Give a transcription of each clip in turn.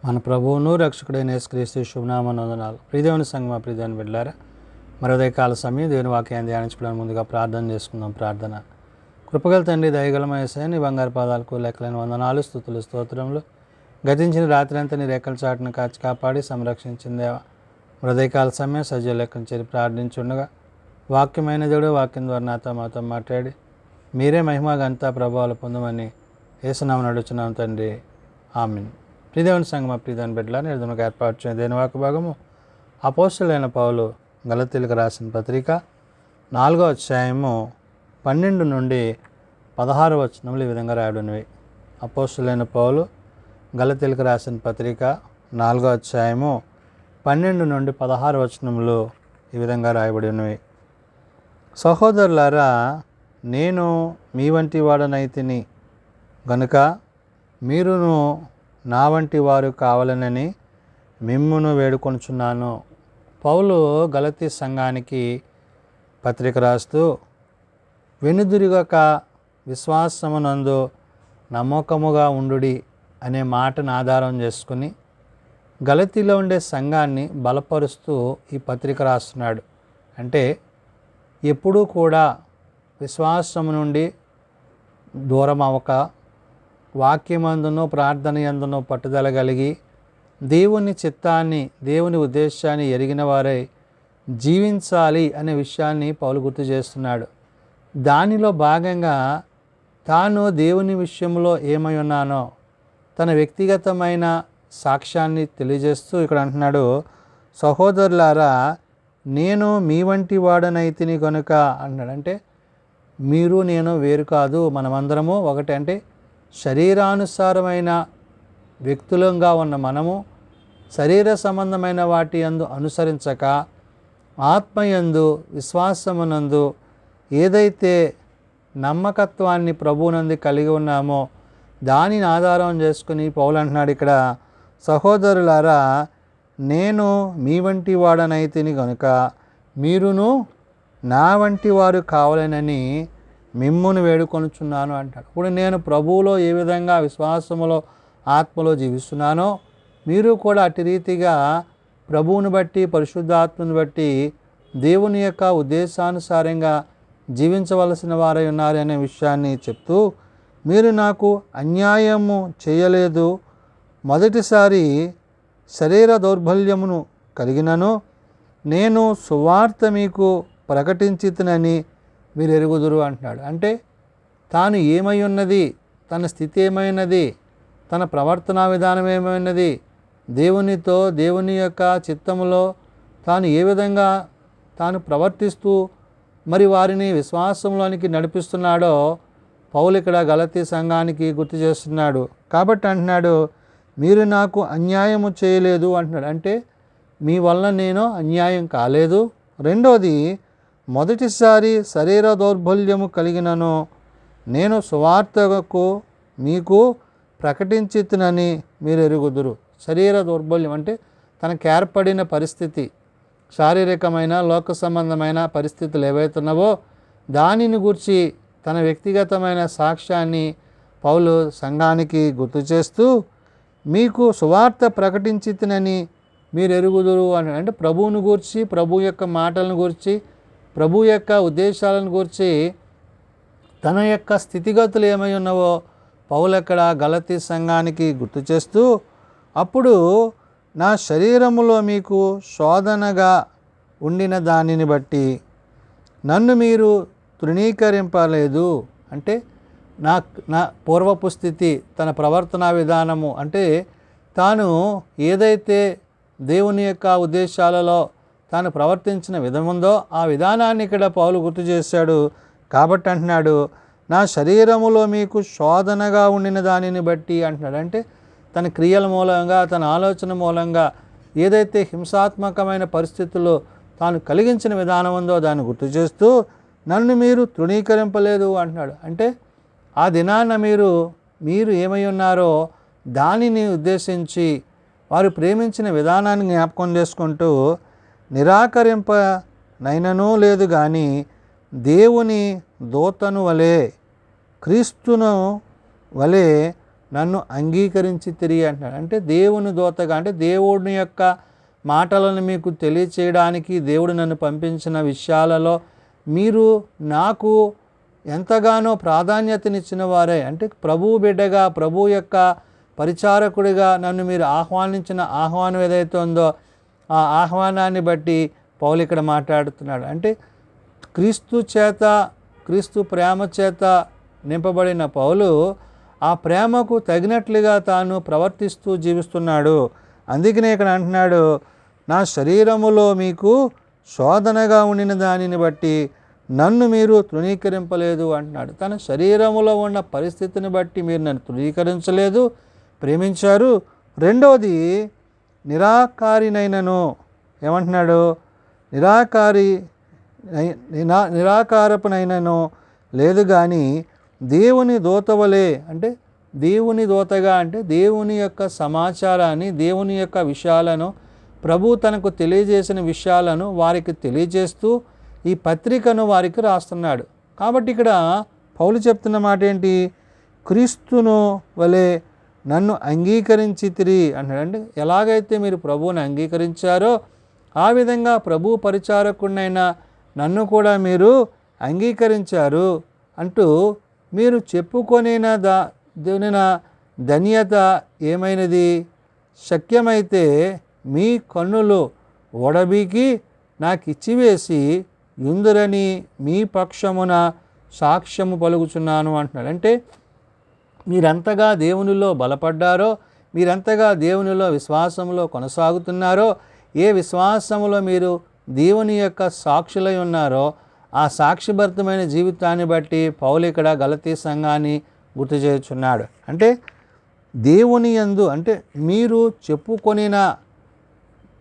మన ప్రభువును రక్షకుడైన యేసుక్రీస్తు శుభనామమున వందనాలు. ప్రియదేవుని సంగమా, ప్రియదేవుని బిడ్డలారా, మరి ఉదయకాల సమయం దేవుని వాక్యాన్ని ధ్యానించుకోవడానికి ముందుగా ప్రార్థన చేసుకుందాం. ప్రార్థన. కృపగల తండ్రి, దయగల యేసయ్య, నీ బంగారు పాదాలకు లెక్కలేని వందనాలు, స్తుతులు, స్తోత్రములు. గతించిన రాత్రి అంతా నీ రెక్కల చాటును కాచి కాపాడి సంరక్షించిందేవా. ఉదయకాల సమయం సజీవ లెక్కను చేరి ప్రార్థించుండగా వాక్యమైన దేవుడు వాక్యం ద్వారా నాతో మాతో మాట్లాడి మీరే మహిమ ఘనత ప్రభావాలు పొందమని యేసునామమున అడుగుచున్నాం తండ్రి, ఆమేన్. ప్రియదేవుని సంగమా, ప్రియదేవుని బిడ్డలారా, నిర్ధనకు ఏర్పాటు చేయని దేని వాక్య భాగము అపోస్తలుడైన పౌలు గలతీయులకు రాసిన పత్రిక 4వ అధ్యాయము 12 నుండి 16 వచనములు ఈ విధంగా రాయబడినవి. అపోస్తలుడైన పౌలు గలతీయులకు రాసిన పత్రిక 4వ అధ్యాయము 12 నుండి 16 వచనములు ఈ విధంగా రాయబడి ఉన్నవి. సహోదరులారా, నేను మీ వంటి వాడనైతిని గనుక మీరును నా వంటి వారు కావాలనని మిమ్మును వేడుకొనుచున్నాను. పౌలు గలతీ సంఘానికి పత్రిక రాస్తూ వెనుదిరుగక విశ్వాసమునందు నమ్మకముగా ఉండుడి అనే మాటను ఆధారం చేసుకుని గలతీలో ఉండే సంఘాన్ని బలపరుస్తూ ఈ పత్రిక రాస్తున్నాడు. అంటే ఎప్పుడూ కూడా విశ్వాసము నుండి దూరం అవ్వక, వాక్యమందును ప్రార్థన యందును పట్టుదల కలిగి దేవుని చిత్తాన్ని, దేవుని ఉద్దేశాన్ని ఎరిగిన వారై జీవించాలి అనే విషయాన్ని పౌలు గుర్తు చేస్తున్నాడు. దానిలో భాగంగా తాను దేవుని విషయంలో ఏమై ఉన్నానో తన వ్యక్తిగతమైన సాక్ష్యాన్ని తెలియజేస్తూ ఇక్కడ అంటున్నాడు, సహోదరులారా, నేను మీ వంటి వాడనైతిని కనుక అంటున్నాడు. అంటే మీరు నేను వేరు కాదు, మనమందరము ఒకటే. అంటే శరీరానుసారమైన వ్యక్తులంగా ఉన్న మనము శరీర సంబంధమైన వాటి యందు అనుసరించక ఆత్మయందు విశ్వాసమునందు ఏదైతే నమ్మకత్వాన్ని ప్రభువునందు కలిగి ఉన్నామో దానిని ఆధారం చేసుకుని పౌలు అంటున్నాడు ఇక్కడ, సహోదరులారా, నేను మీ వంటి వాడనైతిని కనుక మీరును నా వంటి వారు కావాలనని మిమ్మును వేడుకొనుచున్నాను అంటాడు. ఇప్పుడు నేను ప్రభువులో ఏ విధంగా విశ్వాసములో ఆత్మలో జీవిస్తున్నానో మీరు కూడా అట్టి రీతిగా ప్రభువుని బట్టి, పరిశుద్ధాత్మను బట్టి దేవుని యొక్క ఉద్దేశానుసారంగా జీవించవలసిన వారై ఉన్నారు అనే విషయాన్ని చెప్తూ, మీరు నాకు అన్యాయము చేయలేదు. మొదటిసారి శరీర దౌర్బల్యమును కలిగినను నేను సువార్త మీకు ప్రకటించితినని మీరు ఎరుగుదురు అంటున్నాడు. అంటే తాను ఏమై ఉన్నది, తన స్థితి ఏమైనది, తన ప్రవర్తనా విధానం ఏమైనది, దేవునితో దేవుని యొక్క చిత్తములో తాను ఏ విధంగా తాను ప్రవర్తిస్తూ మరి వారిని విశ్వాసంలోనికి నడిపిస్తున్నాడో పౌలు ఇక్కడ గలతీ సంఘానికి గుర్తు చేస్తున్నాడు. కాబట్టి అంటున్నాడు, మీరు నాకు అన్యాయము చేయలేదు అంటున్నాడు. అంటే మీ వల్ల నేను అన్యాయం కాలేదు. రెండోది, మొదటిసారి శరీర దౌర్బల్యము కలిగినను నేను సువార్తకు మీకు ప్రకటించితినని మీరు ఎరుగుదురు. శరీర దౌర్బల్యం అంటే తనకు ఏర్పడిన పరిస్థితి, శారీరకమైన లోక సంబంధమైన పరిస్థితులు ఏవైతున్నావో దానిని గురించి తన వ్యక్తిగతమైన సాక్ష్యాన్ని పౌలు సంఘానికి గుర్తు చేస్తూ మీకు సువార్త ప్రకటించితినని మీరు ఎరుగుదురు అని. అంటే ప్రభువుని గూర్చి, ప్రభు యొక్క మాటలను గురించి, ప్రభు యొక్క ఉద్దేశాలను గురించి, తన యొక్క స్థితిగతులు ఏమై ఉన్నావో పౌలు అక్కడ గలతీ సంఘానికి గుర్తు చేస్తూ, అప్పుడు నా శరీరములో మీకు శోధనగా ఉండిన దానిని బట్టి నన్ను మీరు తృణీకరింపలేదు. అంటే నా పూర్వపు స్థితి, తన ప్రవర్తనా విధానము, అంటే తాను ఏదైతే దేవుని యొక్క ఉద్దేశాలలో తాను ప్రవర్తించిన విధముందో ఆ విధానాన్ని ఇక్కడ పౌలు గుర్తు చేశాడు. కాబట్టి అంటున్నాడు, నా శరీరములో మీకు శోధనగా ఉండిన దానిని బట్టి అంటున్నాడు. అంటే తన క్రియల మూలంగా, తన ఆలోచన మూలంగా ఏదైతే హింసాత్మకమైన పరిస్థితుల్లో తాను కలిగించిన విధానం ఉందో దాన్ని గుర్తు చేస్తూ నన్ను మీరు తృణీకరింపలేదు అంటున్నాడు. అంటే ఆ దినాన మీరు ఏమై ఉన్నారో దానిని ఉద్దేశించి వారు ప్రేమించిన విధానాన్ని జ్ఞాపకం చేసుకుంటూ నిరాకరింపనైనను లేదు కానీ దేవుని దూతను వలె, క్రీస్తును వలె నన్ను అంగీకరించి తిరిగి అంటున్నాడు. అంటే దేవుని దూతగా, అంటే దేవుని యొక్క మాటలను మీకు తెలియచేయడానికి దేవుడు నన్ను పంపించిన విషయాలలో మీరు నాకు ఎంతగానో ప్రాధాన్యతనిచ్చిన వారే. అంటే ప్రభువు బిడ్డగా, ప్రభు యొక్క పరిచారకుడిగా నన్ను మీరు ఆహ్వానించిన ఆహ్వానం ఏదైతే ఉందో ఆ ఆహ్వానాన్ని బట్టి పౌలు ఇక్కడ మాట్లాడుతున్నాడు. అంటే క్రీస్తు చేత, క్రీస్తు ప్రేమ చేత నింపబడిన పౌలు ఆ ప్రేమకు తగినట్లుగా తాను ప్రవర్తిస్తూ జీవిస్తున్నాడు. అందుకనే ఇక్కడ అంటున్నాడు, నా శరీరములో మీకు శోధనగా ఉండిన దానిని బట్టి నన్ను మీరు తృణీకరింపలేదు అంటున్నాడు. తన శరీరములో ఉన్న పరిస్థితిని బట్టి మీరు నన్ను తృణీకరించలేదు, ప్రేమించారు. రెండవది, నిరాకారినైనను ఏమంటున్నాడు, నిరాకారపునైనను లేదు కానీ దేవుని దూతవలే, అంటే దేవుని దూతగా, అంటే దేవుని యొక్క సమాచారాన్ని, దేవుని యొక్క విషయాలను, ప్రభు తనకు తెలియజేసిన విషయాలను వారికి తెలియజేస్తూ ఈ పత్రికను వారికి రాస్తున్నాడు. కాబట్టి ఇక్కడ పౌలు చెప్తున్న మాట ఏంటి, క్రీస్తును వలె నన్ను అంగీకరించితిరి అన్నాడు. అంటే ఎలాగైతే మీరు ప్రభువుని అంగీకరించారో ఆ విధంగా ప్రభు పరిచారకుడినైన నన్ను కూడా మీరు అంగీకరించారు అంటూ మీరు చెప్పుకొనిన ధన్యత ఏమైనది, శక్యమైతే మీ కన్నులు ఓడబీకి నాకు ఇచ్చివేసి యుందురని మీ పక్షమున సాక్ష్యము పలుకుచున్నాను అంటున్నాడు. అంటే మీరంతగా దేవునిలో బలపడ్డారో, మీరంతగా దేవునిలో విశ్వాసంలో కొనసాగుతున్నారో, ఏ విశ్వాసములో మీరు దేవుని యొక్క సాక్షులై ఉన్నారో ఆ సాక్షిభరితమైన జీవితాన్ని బట్టి పౌలు ఇక్కడ గలతీ సంఘాన్ని గుర్తు చేయుచున్నాడు. అంటే దేవుని యందు, అంటే మీరు చెప్పుకొనిన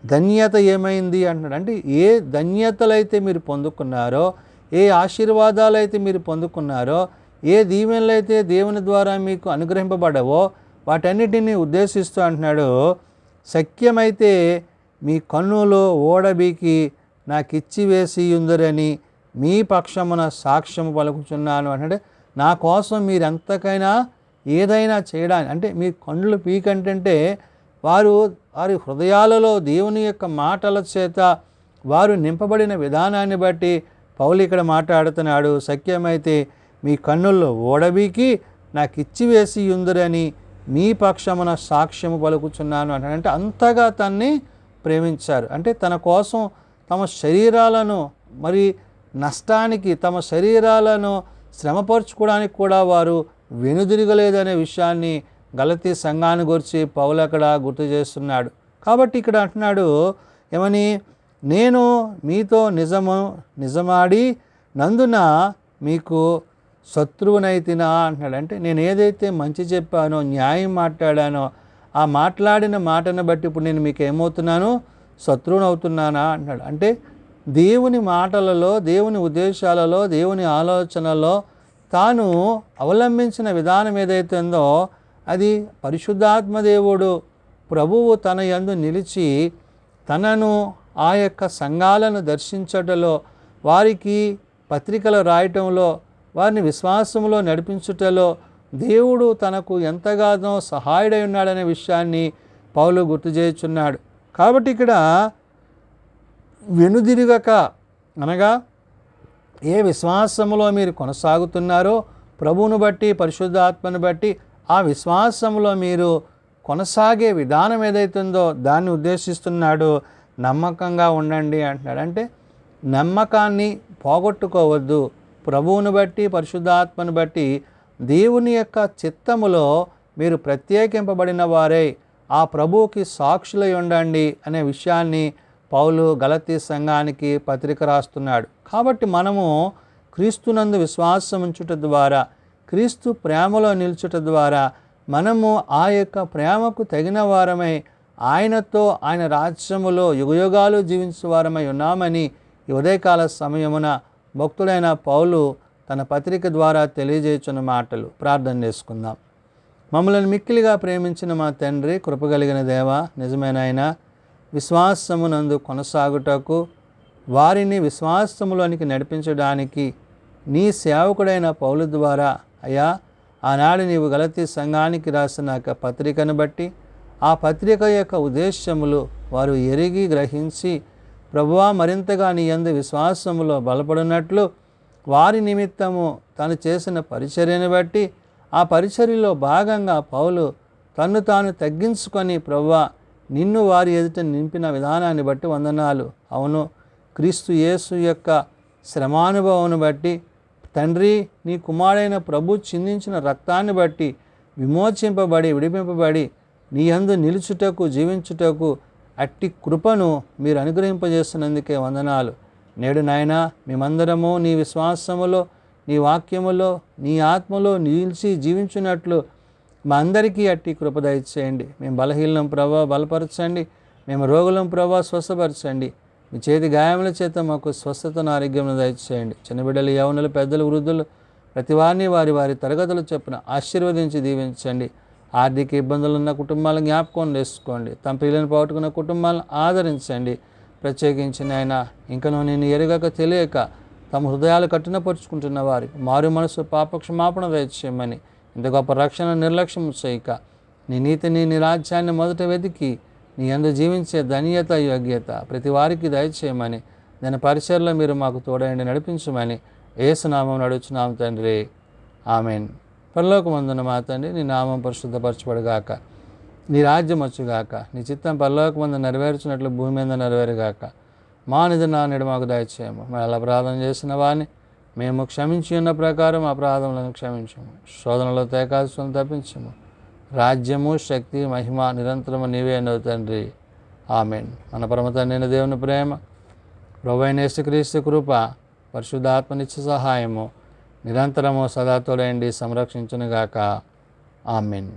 ధన్యత ఏమైంది అంటున్నాడు. అంటే ఏ ధన్యతలైతే మీరు పొందుకున్నారో, ఏ ఆశీర్వాదాలైతే మీరు పొందుకున్నారో, ఏ దీవెనలైతే దేవుని ద్వారా మీకు అనుగ్రహింపబడవో వాటన్నిటిని ఉద్దేశిస్తూ అంటున్నాడు, శక్యమైతే మీ కన్నులో ఓడబీకి నాకు ఇచ్చివేసి ఉందరని మీ పక్షమున సాక్ష్యము పలుకుచున్నాను అంటే నా కోసం మీరు ఎంతకైనా ఏదైనా చేయడానికి, అంటే మీ కన్నులు పీకంటే వారి హృదయాలలో దేవుని యొక్క మాటల చేత వారు నింపబడిన విధానాన్ని బట్టి పౌలు ఇక్కడ మాట్లాడుతున్నాడు. శక్యమైతే మీ కన్నుల్లో ఓడబీకి నాకు ఇచ్చివేసి ఉందరని మీ పక్షమున సాక్ష్యము పలుకుచున్నాను అంటే అంతగా తన్ని ప్రేమించారు. అంటే తన కోసం తమ శరీరాలను మరి నష్టానికి, తమ శరీరాలను శ్రమపరచుకోవడానికి కూడా వారు వెనుదిరగలేదనే విషయాన్ని గలతీ సంఘాన్ని గురించి పౌలు అక్కడ గుర్తు చేస్తున్నాడు. కాబట్టి ఇక్కడ అంటున్నాడు ఏమని, నేను మీతో నిజమాడి నందున మీకు శత్రువునైతినా అంటున్నాడు. అంటే నేను ఏదైతే మంచి చెప్పానో, న్యాయం మాట్లాడానో ఆ మాట్లాడిన మాటను బట్టి ఇప్పుడు నేను మీకు ఏమవుతున్నాను, శత్రువునవుతున్నానా అంటున్నాడు. అంటే దేవుని మాటలలో, దేవుని ఉద్దేశాలలో, దేవుని ఆలోచనలో తాను అవలంబించిన విధానం ఏదైతే ఉందో అది పరిశుద్ధాత్మ దేవుడు ప్రభువు తన యందు నిలిచి తనను ఆ యొక్క సంఘాలను దర్శించటలో, వారికి పత్రికలు రాయటంలో, వారిని విశ్వాసంలో నడిపించుటలో దేవుడు తనకు ఎంతగానో సహాయుడై ఉన్నాడనే విషయాన్ని పౌలు గుర్తు చేయుచున్నాడు. కాబట్టి ఇక్కడ వెనుదిరగక, అనగా ఏ విశ్వాసములో మీరు కొనసాగుతున్నారో ప్రభువును బట్టి, పరిశుద్ధాత్మను బట్టి ఆ విశ్వాసంలో మీరు కొనసాగే విధానం ఏదైతుందో దాన్ని ఉద్దేశిస్తున్నాడు. నమ్మకంగా ఉండండి అంటున్నాడు. అంటే నమ్మకాన్ని పోగొట్టుకోవద్దు. ప్రభువును బట్టి, పరిశుద్ధాత్మను బట్టి దేవుని యొక్క చిత్తములో మీరు ప్రత్యేకింపబడిన వారై ఆ ప్రభువుకి సాక్షులై ఉండండి అనే విషయాన్ని పౌలు గలతీ సంఘానికి పత్రిక రాస్తున్నాడు. కాబట్టి మనము క్రీస్తునందు విశ్వాసం ఉంచుట ద్వారా, క్రీస్తు ప్రేమలో నిల్చుట ద్వారా మనము ఆ యొక్క ప్రేమకు తగిన వారమై ఆయనతో, ఆయన రాజ్యములో యుగయుగాలు జీవించే వారమై ఉన్నామని ఈ ఉదయకాల సమయమున భక్తుడైన పౌలు తన పత్రిక ద్వారా తెలియజేయుచున్న మాటలు. ప్రార్థన చేసుకుందాం. మమ్మల్ని మిక్కిలిగా ప్రేమించిన మా తండ్రి, కృపగలిగిన దేవ, నిజమైన ఆయన, విశ్వాసమునందు కొనసాగుటకు, వారిని విశ్వాసములోనికి నడిపించడానికి నీ సేవకుడైన పౌలు ద్వారా అయ్యా ఆనాడు నీవు గలతీ సంఘానికి రాసిన పత్రికను బట్టి ఆ పత్రిక యొక్క ఉద్దేశ్యములు వారు ఎరిగి గ్రహించి, ప్రభువా మరింతగా నీ యందు విశ్వాసములో బలపడినట్లు వారి నిమిత్తము తను చేసిన పరిచర్యను బట్టి ఆ పరిచర్యలో భాగంగా పౌలు తన్ను తాను తగ్గించుకొని, ప్రభువా నిన్ను వారి ఎదుట నింపిన విధానాన్ని బట్టి వందనాలు. అవును, క్రీస్తు యేసు యొక్క శ్రమానుభవాన్ని బట్టి, తండ్రి నీ కుమారుడైన ప్రభు చిందించిన రక్తాన్ని బట్టి విమోచింపబడి విడిపింపబడి నీ యందు నిలుచుటకు జీవించుటకు అట్టి కృపను మీరు అనుగ్రహింపజేస్తున్నందుకే వందనాలు. నేడు నాయనా మేమందరము నీ విశ్వాసములో, నీ వాక్యములో, నీ ఆత్మలో నిలిచి జీవించున్నట్లు మా అందరికీ అట్టి కృప దయచేయండి. మేము బలహీనం ప్రభా బలపరచండి, మేము రోగులం ప్రభా స్వస్థపరచండి. మీ చేతి గాయముల చేత మాకు స్వస్థతను ఆరోగ్యమును దయచేయండి. చిన్నబిడ్డలు, యవనులు, పెద్దలు, వృద్ధులు ప్రతి వారిని వారి వారి తరగతులు చొప్పున ఆశీర్వదించి దీవించండి. ఆర్థిక ఇబ్బందులు ఉన్న కుటుంబాలను జ్ఞాపకం చేసుకోండి. తమ పిల్లలను పోగొట్టుకున్న కుటుంబాలను ఆదరించండి. ప్రత్యేకించి నాయన ఇంకనూ నేను ఎరగక తెలియక తమ హృదయాలు కఠినపరుచుకుంటున్న వారికి మారు మనసు పాపక్షమాపణ దయచేయమని, ఇంత గొప్ప రక్షణ నిర్లక్ష్యం చేయక నీ నీతిని, నీ రాజ్యాన్ని మొదట వెతికి నీ యందు జీవించే ధన్యత, యోగ్యత ప్రతి వారికి దయచేయమని, దాని పరిచయలో మీరు మాకు తోడయండి నడిపించమని యేసు నామం అడుగుచున్నాం తండ్రి, ఆమెన్. పరలోకమందున్న మా తండ్రి, నీ నామం పరిశుద్ధపరచబడుగాక, నీ రాజ్యం వచ్చుగాక, నీ చిత్తం పరలోకమందు నెరవేర్చినట్లు భూమి మీద నెరవేరుగాక. మా నిధి నాన్నడు మాకు దయచేయము. మేము అపరాధం చేసిన వారిని మేము క్షమించి ఉన్న ప్రకారం అపరాధములను క్షమించము. శోధనలో తేకాల్సిన తప్పించము. రాజ్యము, శక్తి, మహిమ నిరంతరము నీవే అను తండ్రి, ఆమెన్. మన పరమ తండ్రి దేవుని ప్రేమ, ప్రభువైన యేసుక్రీస్తు కృప, పరిశుద్ధాత్మ నిత్య సహాయము నిరంతరము సదా తోడయండి సంరక్షించునుగాక. ఆమెన్.